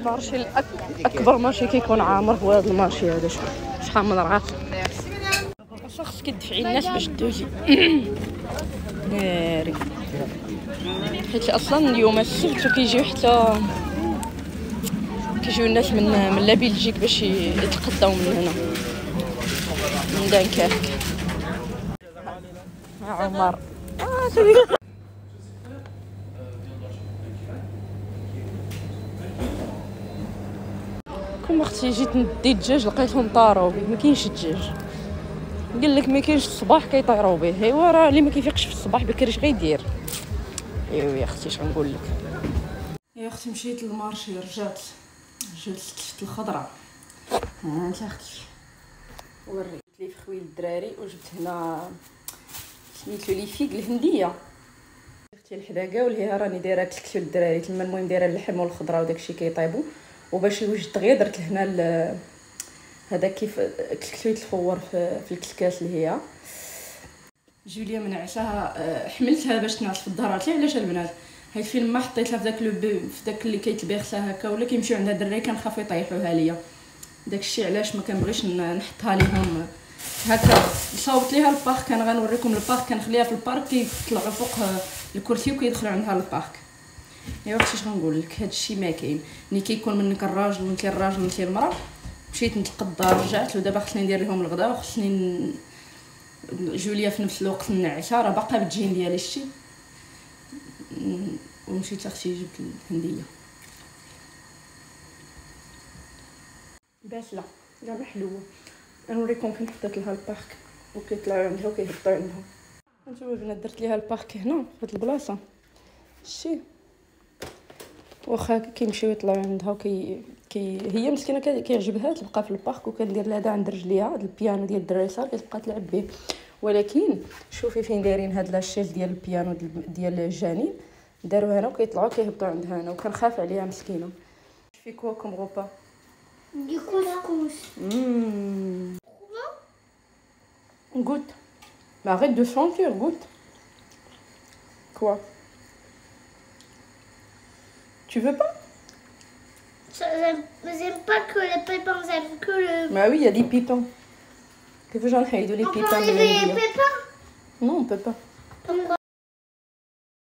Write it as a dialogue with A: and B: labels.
A: المارشي اكبر مارشي كيكون عامر هو هذا المارشي هذا. شحال من راه خاصك تدفعي الناس باش دوزي ناري، حيت اصلا اليوم السبت وكيجيو حتى كيجيو الناس من لا بلجيك باش يتقداو من هنا من دانكيرك. عمر كون اختي جيت ندي الدجاج لقيتهم طاروا به، ما كاينش الدجاج. قال لك ما كاينش الصباح كيطيروا به. ايوا راه اللي ما كيفيقش في الصباح بكري اش غيدير؟ ايوا يا اختي اش غنقول لك. يا اختي مشيت للمارشي رجعت شفت الخضره. ها انت اختي وريت لي في خويل الدراري وجبت هنا سميتو لي فيك الهنديه. اختي الحداقه والهي راني دايره تلكتو للدراري تما. المهم دايره اللحم والخضره وداكشي كيطيبوا، وباش يوجد غير درت لهنا هذا كيف كلكتو يتفور في الكلكات اللي هي جوليا من عشاها. حملتها باش تنعس في الظهر. عرفتي علاش البنات؟ حيت فين ما حطيتها في داك في داك اللي كيتبيغسا هكا ولا كيمشيو عندها الدراري كنخاف يطيحوها ليا. داكشي علاش ما كنبغيش نحطها ليهم هكا. صاوبت ليها البارك، انا غنوريكم البارك. كنخليها في البارك كيطلعوا فوق الكرسي وكيدخلوا عندها البارك. ايوا اختي اش غنقول لك، هادشي ما كاين. ملي كيكون منك الراجل وانت الراجل وانت المراه. مشيت نتقضى رجعت ودابا خصني ندير لهم الغدا وخصني جوليا في نفس الوقت النعشه راه باقا بتجين ديالي شتي. ومشيت اختي جبت الهنديه باسله كاع محلوه. نوريكم فين حطيت لها البارك وكيطلعوا عندها وكيهبطوا عندها. هانتوما البنات درت ليها البارك هنا في هاد البلاصه شتي. واخا كيمشيو يطلعوا عندها هي مسكينه كيعجبها تبقى في البارك، وكندير لها دا عند رجليها هاد البيانو ديال الدراري صغار كتبقى تلعب به. ولكن شوفي فين دايرين هاد لاشيل ديال البيانو ديال الجانين داروها هنا وكيطلعوا كيهبطوا عندها هنا وكنخاف عليها مسكينه. في كوا كوم غوبا
B: دي كوسكوس.
A: Goûte. Mais arrête de sentir, goûte. Quoi? Tu veux pas?
B: J'aime pas que les pépins, j'aime que le...
A: Bah oui, il y a des pépins. Que veux j'en ai les
B: On peut
A: pépins de
B: enlever les
A: l'India.
B: pépins?
A: Non, on peut pas.